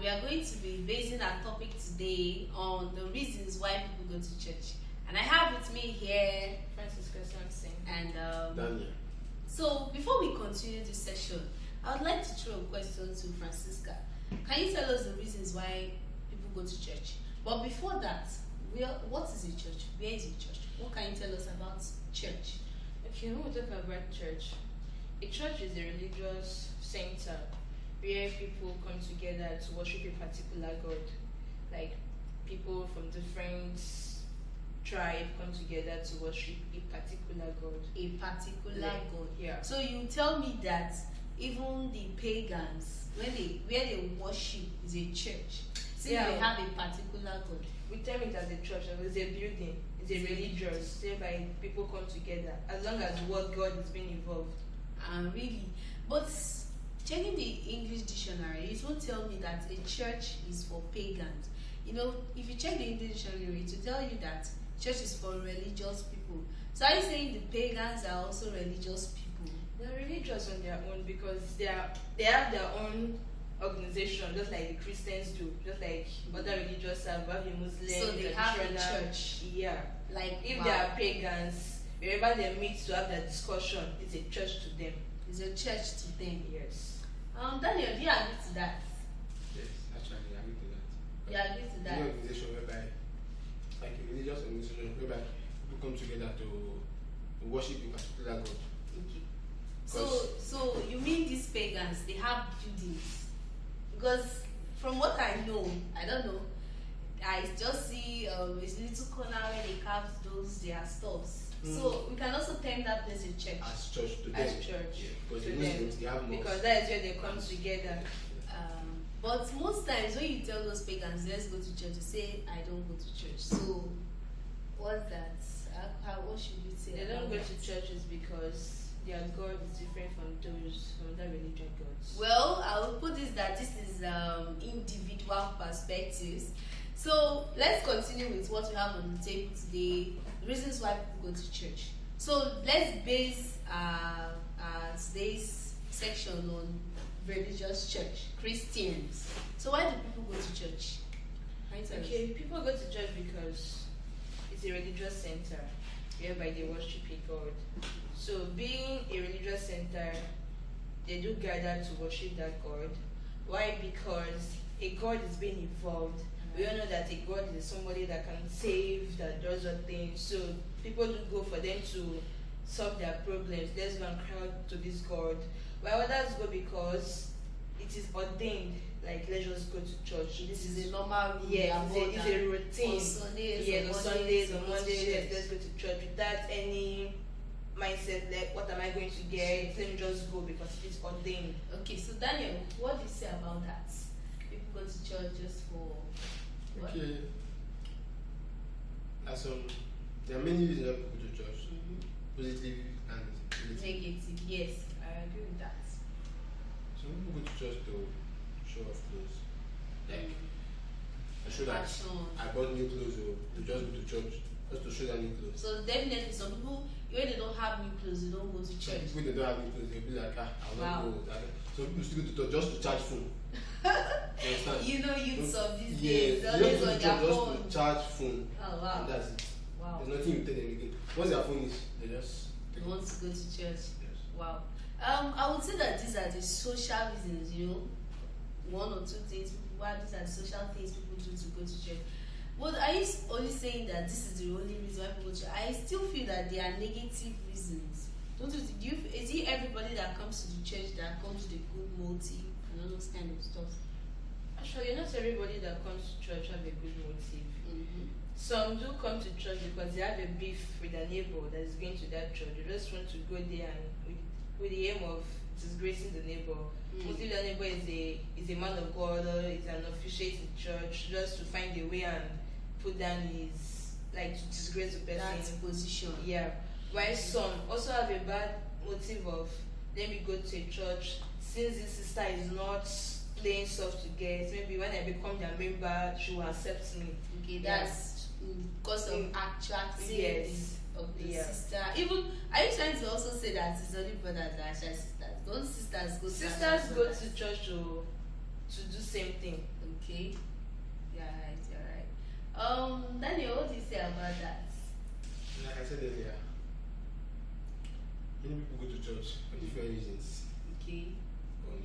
are going to be basing our topic today on the reasons why people go to church. And I have with me here Francisca Samson and Daniel. So before we continue this session, I would like to throw a question to Francisca. Can you tell us the reasons why people go to church? But before that, what is a church? Where is a church? What can you tell us about church? Okay, when we talk about church, a church is a religious center where people come together to worship a particular God. Like people from different tribe come together to worship a particular God. A particular God. Yeah. So you tell me that even the pagans, where they worship is a church. Since they have a particular God. We term it as a church, it's a building, it's a religious, whereby people come together, as long as the word God is being involved. Really? But checking the English dictionary, it won't tell me that a church is for pagans. You know, if you check the English dictionary, it will tell you that church is for religious people. So are you saying the pagans are also religious people? They're religious on their own because they have their own organization, just like the Christians do, just like other religious have a Muslim. So they have a church. Yeah. Like if they are pagans, wherever they meet to have that discussion, it's a church to them. It's a church to them. Yes. Daniel, do you agree to that? Yes, actually, I agree to that. You agree to that? An organization whereby, like a religious organization whereby people come together to worship a particular God. Okay. So you mean these pagans, they have buildings? Because from what I know, I don't know, I just see this little corner where they carve their stuffs. So we can also term that place a church. As church to them. As church. Yeah, because To the Muslims, they have mosques. Because that is where they come together. But most times when you tell those pagans, let's go to church, they say, I don't go to church. So what's that? What should we say? They don't go to churches because their God is different from other religion gods. Well, I will put this that this is individual perspectives. So let's continue with what we have on the table today. Reasons why people go to church. So let's base today's section on religious church, Christians. So why do people go to church? Okay, people go to church because it's a religious center whereby they worship a God. So being a religious center, they do gather to worship that God. Why? Because a God is being involved. We all know that a God is somebody that can save, that does all things. So people do go for them to solve their problems. Let's go and cry out to this God. While others go because it is ordained, like let's just go to church. This is a normal routine. Yeah, it's a routine. On Sundays, yeah, on Sundays, on Mondays, church. let's go to church without any mindset like what am I going to get? Let me just go because it is ordained. Okay, so Daniel, what do you say about that? People go to church just for what? Okay. There are many reasons why people go to church. Positive and Negative, yes, I agree with that. Some people go to church to show off clothes. Like, I show that Fashion. I bought new clothes, or to just go to church, just to show that new clothes. So definitely some people, when they don't have new clothes, they don't go to Some church. people, they don't have new clothes, they'll be like, I'll Wow. not go. Some people still go to church just to charge phone. You understand? You know youths of these Yes, days, they always just go on to their church just phone. to charge phone. Oh wow. And that's it. Wow. There's nothing you tell them again. Once their phone is, they just They take want it. to go to church. Yes. Wow. I would say that these are the social reasons, you know, one or two things. Why these are the social things people do to go to church. But are you only saying that this is the only reason why people go to church? I still feel that there are negative reasons. Don't you? Is it everybody that comes to the church that comes with a good motive and all those kind of stuff? Actually, not everybody that comes to church have a good motive. Some do come to church because they have a beef with a neighbor that is going to that church. They just want to go there and with the aim of disgracing the neighbor. Mostly the neighbor is a man of God or is an officiate in church, just to find a way and put down his, like, to disgrace the person. That position. Yeah. While some also have a bad motive of, let me go to a church, since this sister is not playing soft to get, maybe when I become their member, she will accept me. Okay, that's because of attracting Yes. of the Yeah. sister. Even are you trying to also say that it's only brothers that are shy sisters? Don't sisters go to Sisters go to church to do same thing. Okay. You're right. You're right. Daniel, what do you say about that? Like I said earlier, many people go to church for different reasons. Okay.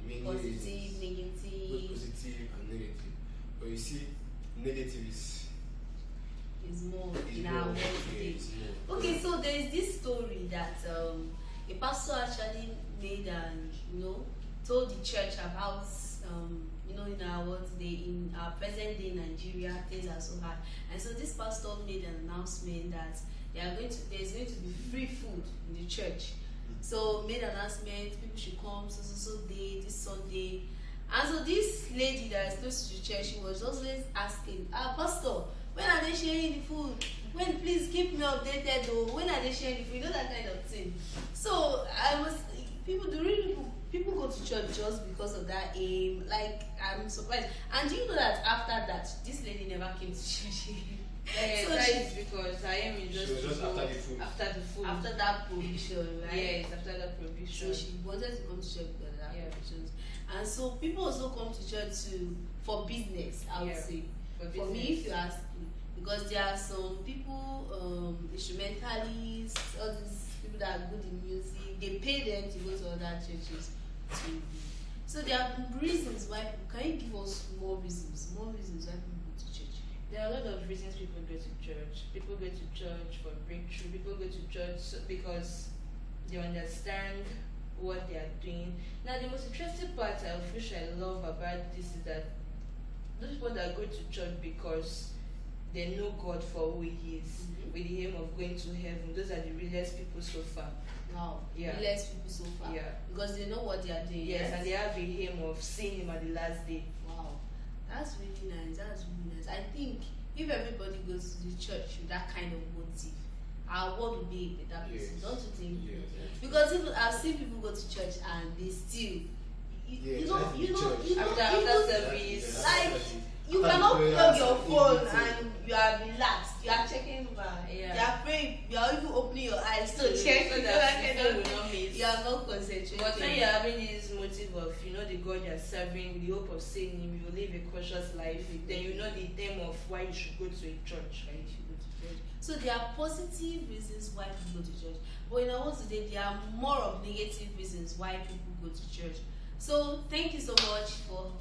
Many Positive, reasons. negative. Both positive and negative. But you see, negative is More is in more, our world yeah, today. it's more. Okay, so there is this story that a pastor actually made and told the church about in our world today, in our present day Nigeria, things are so hard. And so this pastor made an announcement that there's going to be free food in the church. So made an announcement, people should come so day, this Sunday. And so this lady that is close to the church, she was always asking, Pastor, when are they sharing the food? When, please keep me updated though. When are they sharing the food? That kind of thing. So people go to church just because of that aim. Like, I'm surprised. And do you know that after that, this lady never came to church again? Yeah, So that is because I am She was just after the food. After the food. after that provision, right? Yes, after that provision. So she wanted to come to church because of that Yeah. provisions. And so people also come to church for business, I would Yeah. say. For For me, if you ask me, because there are some people, instrumentalists, all these people that are good in music, they pay them to go to other churches to. So there are reasons why people. Can you give us more reasons why people go to church? There are a lot of reasons people go to church. People go to church for breakthrough. People go to church because they understand what they are doing. Now, the most interesting part which I love about this is that those people that go to church because they know God for who He is, with the aim of going to heaven. Those are the realest people so far. Wow, Yeah. less people so far. Yeah. Because they know what they are doing. Yes, right? and they have the aim of seeing Him at the last day. Wow, that's really nice. I think if everybody goes to the church with that kind of motive, our world will be a better place. Yes. Don't you think? Yes. Because if I've seen people go to church and they still, Yes, after service, like you After cannot prayers plug your and phone everything. and you are relaxed. You are checking back. Yeah. You are praying. You are even opening your eyes to So check. so You know that that people kind will of not thing. miss. You are not concentrating. But when you're having this motive of, the God you're serving with the hope of seeing Him, you live a cautious life, then you know the theme of why you should go to a church. Right, you go to church. So there are positive reasons why people go to church, but in our world today there are more of negative reasons why people go to church. So thank you so much for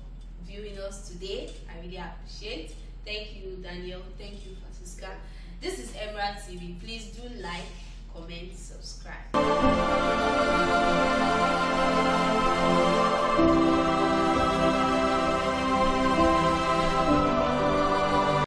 viewing us today. I really appreciate. Thank you, Daniel. Thank you, Francisca. This is Emerald TV. Please do like, comment, subscribe.